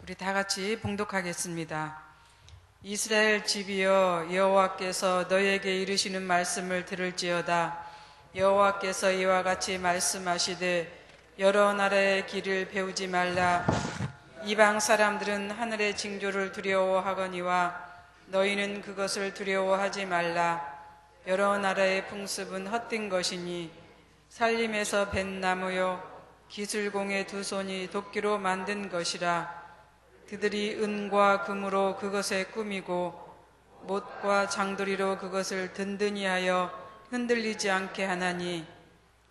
우리 다 같이 봉독하겠습니다. 이스라엘 집이여, 여호와께서 너희에게 이르시는 말씀을 들을지어다. 여호와께서 이와 같이 말씀하시되 여러 나라의 길을 배우지 말라. 이방 사람들은 하늘의 징조를 두려워하거니와 너희는 그것을 두려워하지 말라. 여러 나라의 풍습은 헛된 것이니 살림에서 벤 나무요 기술공의 두 손이 도끼로 만든 것이라. 그들이 은과 금으로 그것에 꾸미고 못과 장도리로 그것을 든든히 하여 흔들리지 않게 하나니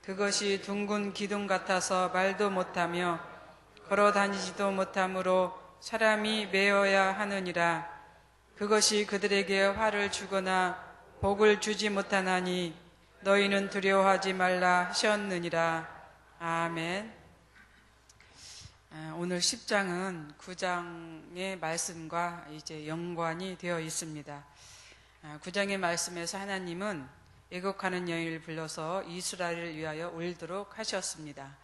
그것이 둥근 기둥 같아서 말도 못하며 걸어 다니지도 못하므로 사람이 메어야 하느니라. 그것이 그들에게 화를 주거나 복을 주지 못하나니 너희는 두려워하지 말라 하셨느니라. 아멘. 오늘 10장은 9장의 말씀과 이제 연관이 되어 있습니다. 9장의 말씀에서 하나님은 애곡하는 여인을 불러서 이스라엘을 위하여 울도록 하셨습니다.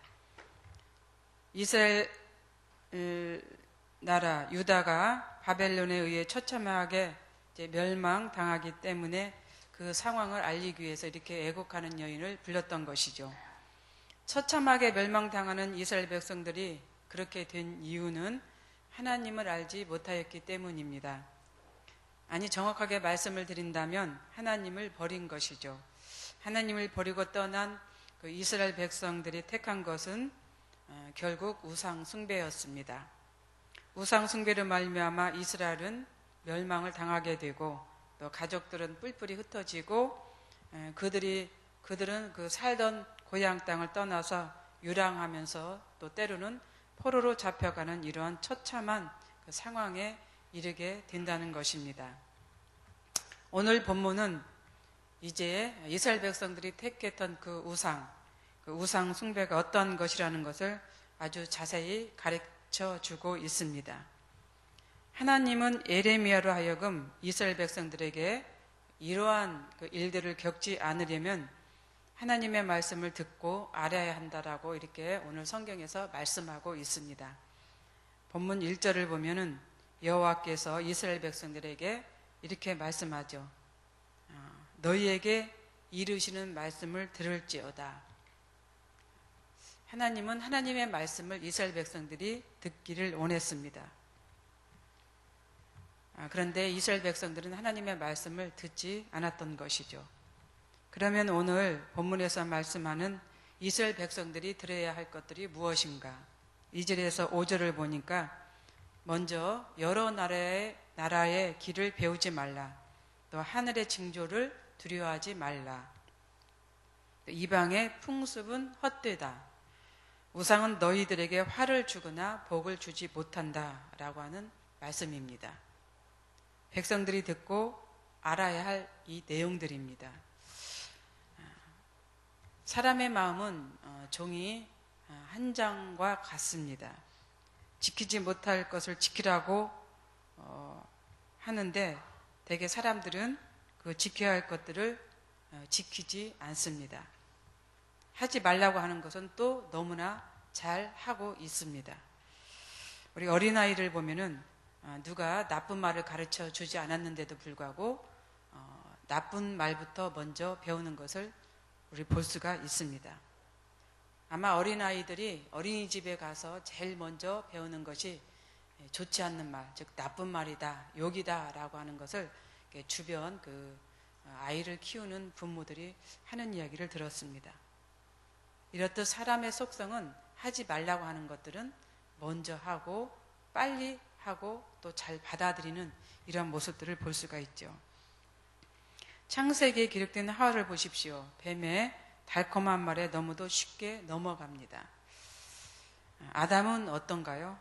이스라엘 나라 유다가 바벨론에 의해 처참하게 멸망당하기 때문에 그 상황을 알리기 위해서 이렇게 애곡하는 여인을 불렀던 것이죠. 처참하게 멸망당하는 이스라엘 백성들이 그렇게 된 이유는 하나님을 알지 못하였기 때문입니다. 아니, 정확하게 말씀을 드린다면 하나님을 버린 것이죠. 하나님을 버리고 떠난 그 이스라엘 백성들이 택한 것은 결국 우상 숭배였습니다. 우상 숭배로 말미암아 이스라엘은 멸망을 당하게 되고 또 가족들은 뿔뿔이 흩어지고 그들은 그 살던 고향 땅을 떠나서 유랑하면서 또 때로는 포로로 잡혀가는 이러한 처참한 그 상황에 이르게 된다는 것입니다. 오늘 본문은 이제 이스라엘 백성들이 택했던 그 우상 숭배가 어떤 것이라는 것을 아주 자세히 가르쳐 주고 있습니다. 하나님은 예레미야로 하여금 이스라엘 백성들에게 이러한 그 일들을 겪지 않으려면 하나님의 말씀을 듣고 알아야 한다라고 이렇게 오늘 성경에서 말씀하고 있습니다. 본문 1절을 보면은 여호와께서 이스라엘 백성들에게 이렇게 말씀하죠. 너희에게 이르시는 말씀을 들을지어다. 하나님은 하나님의 말씀을 이스라엘 백성들이 듣기를 원했습니다. 그런데 이스라엘 백성들은 하나님의 말씀을 듣지 않았던 것이죠. 그러면 오늘 본문에서 말씀하는 이스라엘 백성들이 들어야 할 것들이 무엇인가? 2절에서 5절을 보니까 먼저 여러 나라의 길을 배우지 말라. 또 하늘의 징조를 두려워하지 말라. 이방의 풍습은 헛되다. 우상은 너희들에게 화를 주거나 복을 주지 못한다 라고 하는 말씀입니다. 백성들이 듣고 알아야 할 이 내용들입니다. 사람의 마음은 종이 한 장과 같습니다. 지키지 못할 것을 지키라고 하는데 대개 사람들은 그 지켜야 할 것들을 지키지 않습니다. 하지 말라고 하는 것은 또 너무나 잘 하고 있습니다. 우리 어린아이를 보면은 누가 나쁜 말을 가르쳐 주지 않았는데도 불구하고 나쁜 말부터 먼저 배우는 것을 우리 볼 수가 있습니다. 아마 어린아이들이 어린이집에 가서 제일 먼저 배우는 것이 좋지 않는 말, 즉 나쁜 말이다, 욕이다 라고 하는 것을 주변 그 아이를 키우는 부모들이 하는 이야기를 들었습니다. 이렇듯 사람의 속성은 하지 말라고 하는 것들은 먼저 하고 빨리 하고 또 잘 받아들이는 이런 모습들을 볼 수가 있죠. 창세기에 기록된 하와를 보십시오. 뱀의 달콤한 말에 너무도 쉽게 넘어갑니다. 아담은 어떤가요?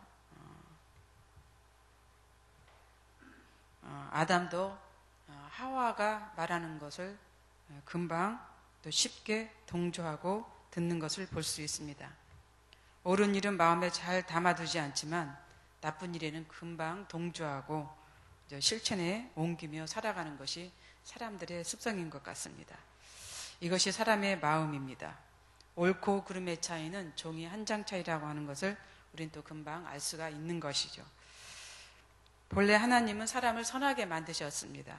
아담도 하와가 말하는 것을 금방 또 쉽게 동조하고 듣는 것을 볼 수 있습니다. 옳은 일은 마음에 잘 담아두지 않지만 나쁜 일에는 금방 동조하고 실천에 옮기며 살아가는 것이 사람들의 습성인 것 같습니다. 이것이 사람의 마음입니다. 옳고 그름의 차이는 종이 한 장 차이라고 하는 것을 우린 또 금방 알 수가 있는 것이죠. 본래 하나님은 사람을 선하게 만드셨습니다.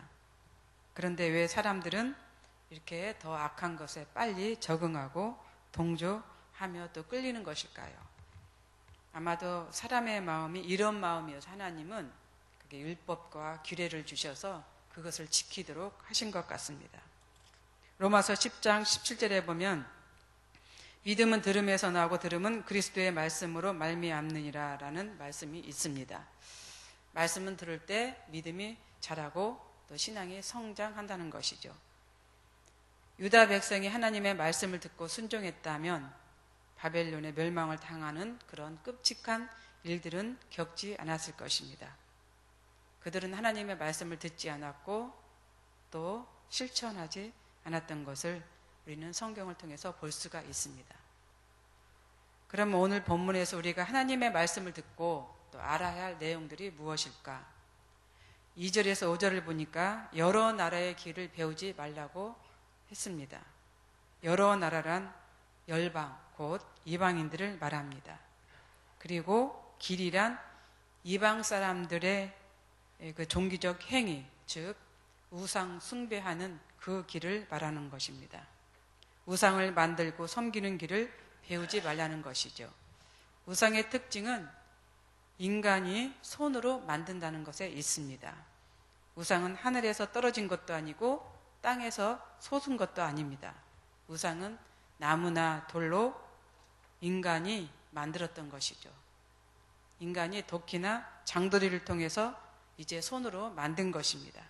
그런데 왜 사람들은 이렇게 더 악한 것에 빨리 적응하고 동조하며 또 끌리는 것일까요? 아마도 사람의 마음이 이런 마음이어서 하나님은 그게 율법과 규례를 주셔서 그것을 지키도록 하신 것 같습니다. 로마서 10장 17절에 보면 믿음은 들음에서 나오고 들음은 그리스도의 말씀으로 말미암느니라 라는 말씀이 있습니다. 말씀은 들을 때 믿음이 자라고 또 신앙이 성장한다는 것이죠. 유다 백성이 하나님의 말씀을 듣고 순종했다면 바벨론의 멸망을 당하는 그런 끔찍한 일들은 겪지 않았을 것입니다. 그들은 하나님의 말씀을 듣지 않았고 또 실천하지 않았던 것을 우리는 성경을 통해서 볼 수가 있습니다. 그럼 오늘 본문에서 우리가 하나님의 말씀을 듣고 또 알아야 할 내용들이 무엇일까? 2절에서 5절을 보니까 여러 나라의 길을 배우지 말라고 했습니다. 여러 나라란 열방, 곧 이방인들을 말합니다. 그리고 길이란 이방 사람들의 그 종기적 행위, 즉 우상 숭배하는 그 길을 말하는 것입니다. 우상을 만들고 섬기는 길을 배우지 말라는 것이죠. 우상의 특징은 인간이 손으로 만든다는 것에 있습니다. 우상은 하늘에서 떨어진 것도 아니고 땅에서 솟은 것도 아닙니다. 우상은 나무나 돌로 인간이 만들었던 것이죠. 인간이 도끼나 장도리를 통해서 이제 손으로 만든 것입니다.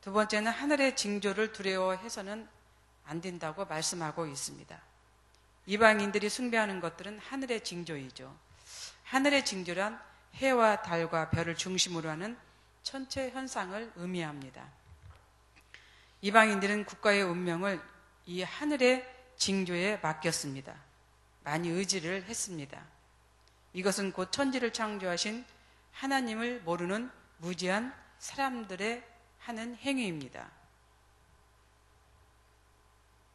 두 번째는 하늘의 징조를 두려워해서는 안 된다고 말씀하고 있습니다. 이방인들이 숭배하는 것들은 하늘의 징조이죠. 하늘의 징조란 해와 달과 별을 중심으로 하는 천체 현상을 의미합니다. 이방인들은 국가의 운명을 이 하늘의 징조에 맡겼습니다. 많이 의지를 했습니다. 이것은 곧 천지를 창조하신 하나님을 모르는 무지한 사람들의 하는 행위입니다.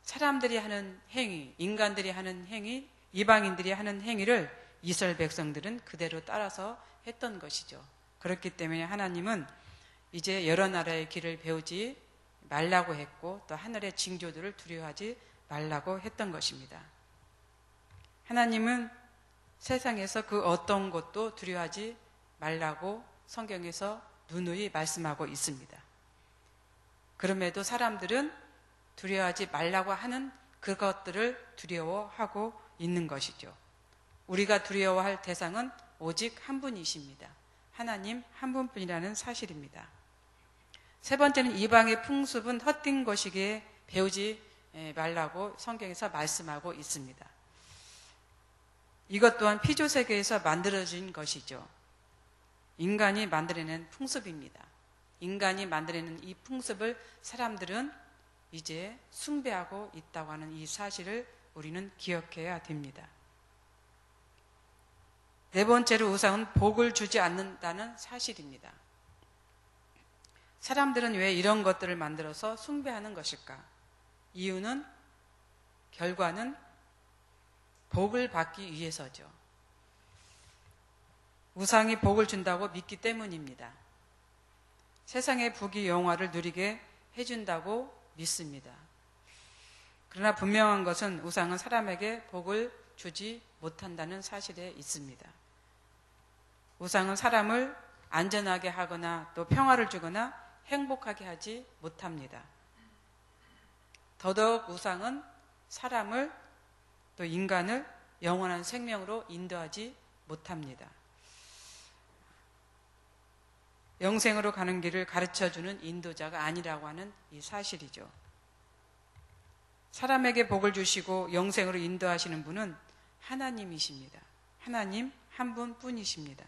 사람들이 하는 행위, 인간들이 하는 행위, 이방인들이 하는 행위를 이스라엘 백성들은 그대로 따라서 했던 것이죠. 그렇기 때문에 하나님은 이제 여러 나라의 길을 배우지 말라고 했고 또 하늘의 징조들을 두려워하지 말라고 했던 것입니다. 하나님은 세상에서 그 어떤 것도 두려워하지 말라고 성경에서 누누이 말씀하고 있습니다. 그럼에도 사람들은 두려워하지 말라고 하는 그것들을 두려워하고 있는 것이죠. 우리가 두려워할 대상은 오직 한 분이십니다. 하나님 한 분뿐이라는 사실입니다. 세 번째는 이방의 풍습은 헛된 것이기에 배우지 말라고 성경에서 말씀하고 있습니다. 이것 또한 피조세계에서 만들어진 것이죠. 인간이 만들어낸 풍습입니다. 인간이 만들어낸 이 풍습을 사람들은 이제 숭배하고 있다고 하는 이 사실을 우리는 기억해야 됩니다. 네 번째로 우상은 복을 주지 않는다는 사실입니다. 사람들은 왜 이런 것들을 만들어서 숭배하는 것일까? 이유는, 결과는 복을 받기 위해서죠. 우상이 복을 준다고 믿기 때문입니다. 세상의 부귀 영화를 누리게 해준다고 믿습니다. 그러나 분명한 것은 우상은 사람에게 복을 주지 못한다는 사실에 있습니다. 우상은 사람을 안전하게 하거나 또 평화를 주거나 행복하게 하지 못합니다. 더더욱 우상은 사람을 또 인간을 영원한 생명으로 인도하지 못합니다. 영생으로 가는 길을 가르쳐주는 인도자가 아니라고 하는 이 사실이죠. 사람에게 복을 주시고 영생으로 인도하시는 분은 하나님이십니다. 하나님 한 분뿐이십니다.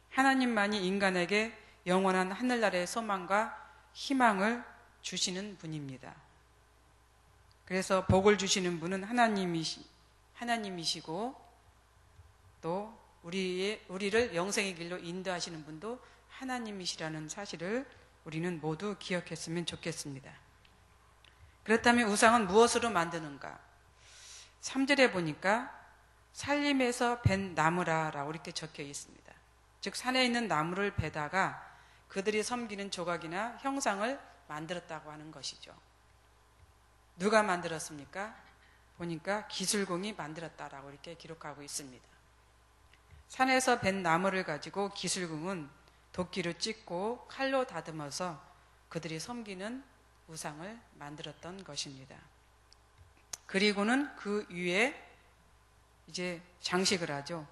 하나님만이 인간에게 영원한 하늘나라의 소망과 희망을 주시는 분입니다. 그래서 복을 주시는 분은 하나님이시고 또 우리를 영생의 길로 인도하시는 분도 하나님이시라는 사실을 우리는 모두 기억했으면 좋겠습니다. 그렇다면 우상은 무엇으로 만드는가? 3절에 보니까 살림에서 벤 나무라라고 이렇게 적혀 있습니다. 즉 산에 있는 나무를 베다가 그들이 섬기는 조각이나 형상을 만들었다고 하는 것이죠. 누가 만들었습니까? 보니까 기술공이 만들었다라고 이렇게 기록하고 있습니다. 산에서 벤 나무를 가지고 기술공은 도끼로 찢고 칼로 다듬어서 그들이 섬기는 우상을 만들었던 것입니다. 그리고는 그 위에 이제 장식을 하죠.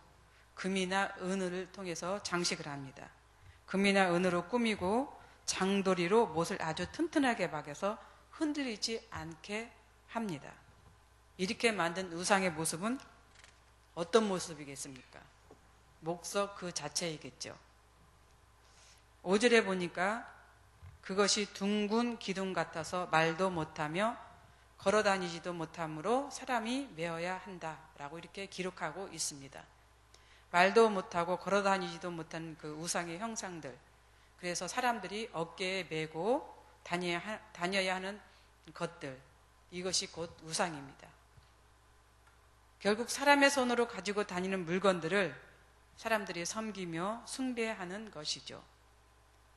금이나 은을 통해서 장식을 합니다. 금이나 은으로 꾸미고 장도리로 못을 아주 튼튼하게 박여서 흔들리지 않게 합니다. 이렇게 만든 우상의 모습은 어떤 모습이겠습니까? 목석 그 자체이겠죠. 5절에 보니까 그것이 둥근 기둥 같아서 말도 못하며 걸어다니지도 못하므로 사람이 메어야 한다라고 이렇게 기록하고 있습니다. 말도 못하고 걸어다니지도 못한 그 우상의 형상들, 그래서 사람들이 어깨에 메고 다녀야 하는 것들, 이것이 곧 우상입니다. 결국 사람의 손으로 가지고 다니는 물건들을 사람들이 섬기며 숭배하는 것이죠.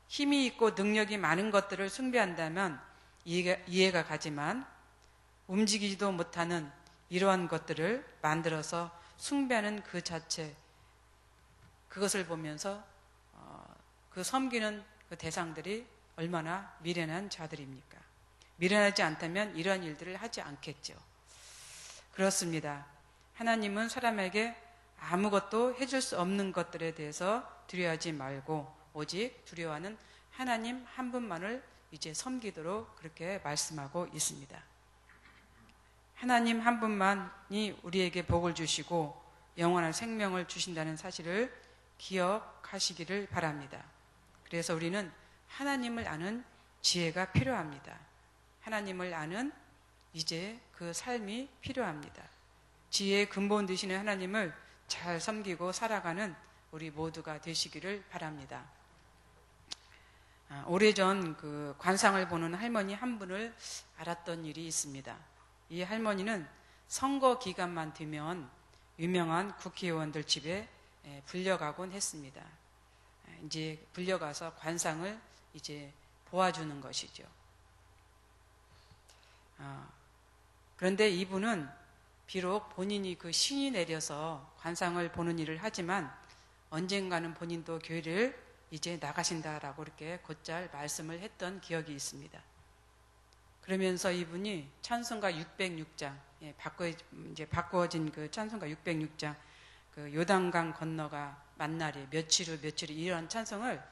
힘이 있고 능력이 많은 것들을 숭배한다면 이해가 가지만 움직이지도 못하는 이러한 것들을 만들어서 숭배하는 그 자체, 그것을 보면서 그 섬기는 그 대상들이 얼마나 미련한 자들입니까? 미련하지 않다면 이러한 일들을 하지 않겠죠. 그렇습니다. 하나님은 사람에게 아무것도 해줄 수 없는 것들에 대해서 두려워하지 말고 오직 두려워하는 하나님 한 분만을 이제 섬기도록 그렇게 말씀하고 있습니다. 하나님 한 분만이 우리에게 복을 주시고 영원한 생명을 주신다는 사실을 기억하시기를 바랍니다. 그래서 우리는 하나님을 아는 지혜가 필요합니다. 하나님을 아는 이제 그 삶이 필요합니다. 지혜의 근본 되시는 하나님을 잘 섬기고 살아가는 우리 모두가 되시기를 바랍니다. 오래전 그 관상을 보는 할머니 한 분을 알았던 일이 있습니다. 이 할머니는 선거 기간만 되면 유명한 국회의원들 집에 불려가곤 했습니다. 이제 불려가서 관상을 이제 보아주는 것이죠. 그런데 이분은 비록 본인이 그 신이 내려서 관상을 보는 일을 하지만 언젠가는 본인도 교회를 이제 나가신다라고 이렇게 곧잘 말씀을 했던 기억이 있습니다. 그러면서 이분이 찬송가 606장, 바꿔진 그 찬송가 606장, 그 요단강 건너가 만날에 며칠 후 이런 찬송을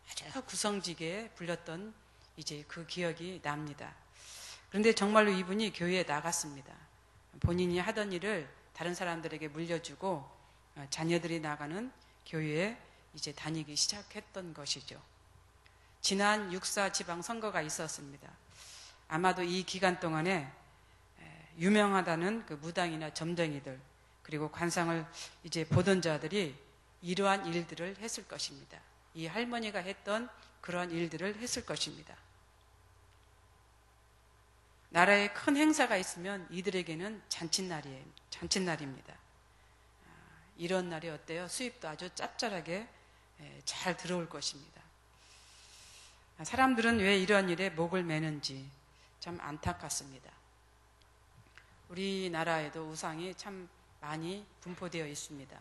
아주 구성지게 불렀던 이제 그 기억이 납니다. 그런데 정말로 이분이 교회에 나갔습니다. 본인이 하던 일을 다른 사람들에게 물려주고 자녀들이 나가는 교회에 이제 다니기 시작했던 것이죠. 지난 6.4 지방선거가 있었습니다. 아마도 이 기간 동안에 유명하다는 그 무당이나 점쟁이들 그리고 관상을 이제 보던 자들이 이러한 일들을 했을 것입니다. 이 할머니가 했던 그러한 일들을 했을 것입니다. 나라에 큰 행사가 있으면 이들에게는 잔칫날입니다. 이런 날이 어때요? 수입도 아주 짭짤하게 잘 들어올 것입니다. 사람들은 왜 이런 일에 목을 매는지 참 안타깝습니다. 우리나라에도 우상이 참 많이 분포되어 있습니다.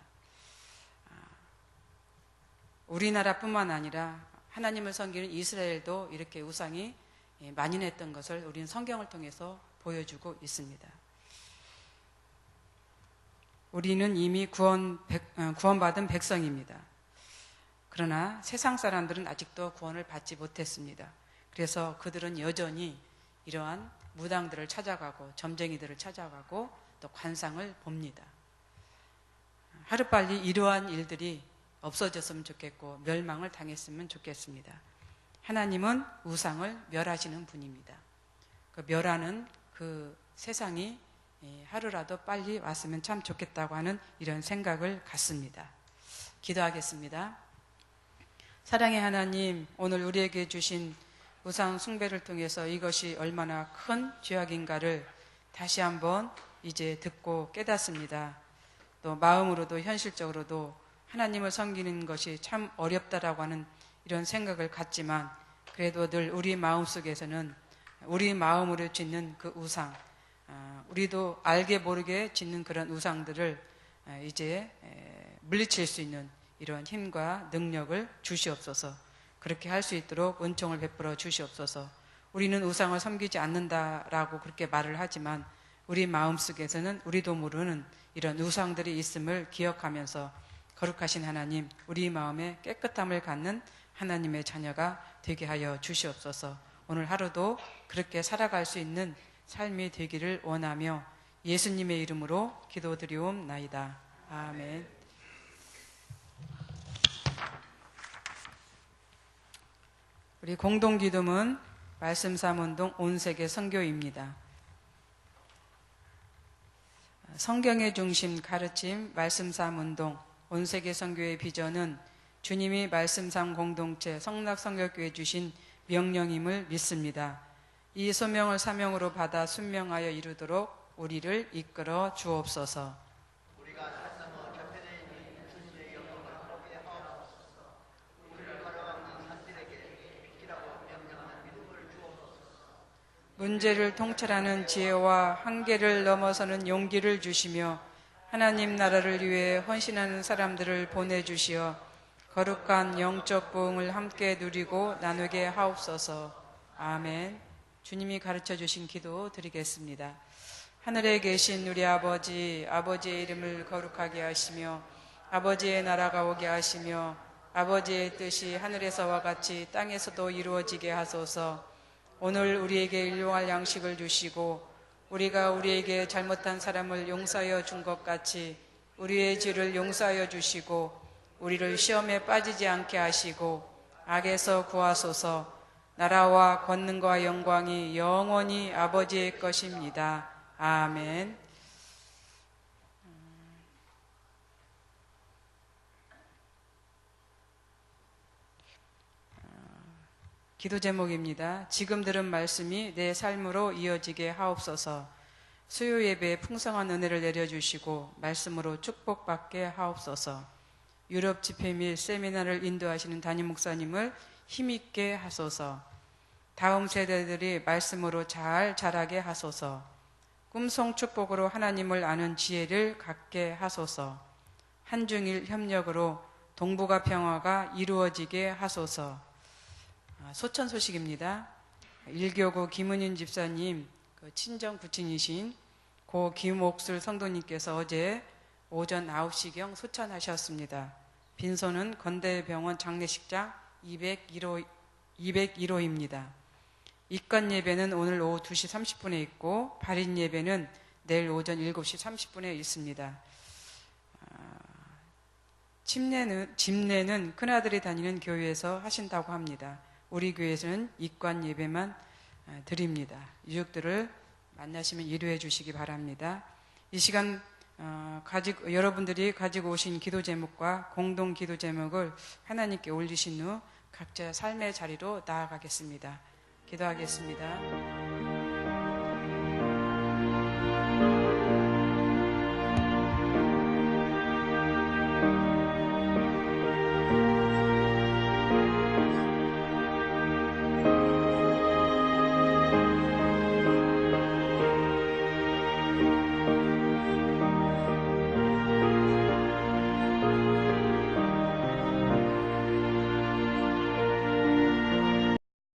우리나라뿐만 아니라 하나님을 섬기는 이스라엘도 이렇게 우상이 만연했던 것을 우리는 성경을 통해서 보여주고 있습니다. 우리는 이미 구원받은 백성입니다. 그러나 세상 사람들은 아직도 구원을 받지 못했습니다. 그래서 그들은 여전히 이러한 무당들을 찾아가고 점쟁이들을 찾아가고 또 관상을 봅니다. 하루빨리 이러한 일들이 없어졌으면 좋겠고 멸망을 당했으면 좋겠습니다. 하나님은 우상을 멸하시는 분입니다. 그 멸하는 그 세상이 하루라도 빨리 왔으면 참 좋겠다고 하는 이런 생각을 갖습니다. 기도하겠습니다. 사랑의 하나님, 오늘 우리에게 주신 우상 숭배를 통해서 이것이 얼마나 큰 죄악인가를 다시 한번 이제 듣고 깨닫습니다. 또 마음으로도 현실적으로도 하나님을 섬기는 것이 참 어렵다라고 하는 이런 생각을 갖지만 그래도 늘 우리 마음속에서는 우리 마음으로 짓는 그 우상, 우리도 알게 모르게 짓는 그런 우상들을 이제 물리칠 수 있는 이런 힘과 능력을 주시옵소서. 그렇게 할 수 있도록 은총을 베풀어 주시옵소서. 우리는 우상을 섬기지 않는다라고 그렇게 말을 하지만 우리 마음속에서는 우리도 모르는 이런 우상들이 있음을 기억하면서 거룩하신 하나님, 우리 마음에 깨끗함을 갖는 하나님의 자녀가 되게 하여 주시옵소서. 오늘 하루도 그렇게 살아갈 수 있는 삶이 되기를 원하며 예수님의 이름으로 기도드리옵나이다. 아멘. 우리 공동기도문 말씀삼운동 온세계 선교입니다. 성경의 중심 가르침 말씀삼운동 온세계 선교의 비전은 주님이 말씀삼 공동체 성락성결교회 주신 명령임을 믿습니다. 이 소명을 사명으로 받아 순명하여 이루도록 우리를 이끌어 주옵소서. 우리가 살상어 전편에 주님의 영광을 하게 하옵소서. 우리를 걸어가는 산들에게 빛이라고 명령하는 믿음을 주옵소서. 문제를 통찰하는 지혜와 한계를 넘어서는 용기를 주시며 하나님 나라를 위해 헌신하는 사람들을 보내주시어 거룩한 영적 부흥을 함께 누리고 나누게 하옵소서. 아멘. 주님이 가르쳐 주신 기도 드리겠습니다. 하늘에 계신 우리 아버지, 아버지의 이름을 거룩하게 하시며 아버지의 나라가 오게 하시며 아버지의 뜻이 하늘에서와 같이 땅에서도 이루어지게 하소서. 오늘 우리에게 일용할 양식을 주시고 우리가 우리에게 잘못한 사람을 용서하여 준 것 같이 우리의 죄를 용서하여 주시고 우리를 시험에 빠지지 않게 하시고 악에서 구하소서. 나라와 권능과 영광이 영원히 아버지의 것입니다. 아멘. 기도 제목입니다. 지금 들은 말씀이 내 삶으로 이어지게 하옵소서. 수요 예배에 풍성한 은혜를 내려주시고 말씀으로 축복받게 하옵소서. 유럽 집회 및 세미나를 인도하시는 담임 목사님을 힘있게 하소서. 다음 세대들이 말씀으로 잘 자라게 하소서. 꿈송 축복으로 하나님을 아는 지혜를 갖게 하소서. 한중일 협력으로 동북아 평화가 이루어지게 하소서. 소천 소식입니다. 일교구 김은인 집사님 친정 부친이신 고 김옥술 성도님께서 어제 오전 9시경 소천하셨습니다. 빈소는 건대병원 장례식장 201호입니다. 입관 예배는 오늘 오후 2시 30분에 있고 발인 예배는 내일 오전 7시 30분에 있습니다. 집례는 큰아들이 다니는 교회에서 하신다고 합니다. 우리 교회에서는 입관 예배만 드립니다. 유족들을 만나시면 이루해 주시기 바랍니다. 이 시간 여러분들이 가지고 오신 기도 제목과 공동 기도 제목을 하나님께 올리신 후 각자 삶의 자리로 나아가겠습니다. 기도하겠습니다.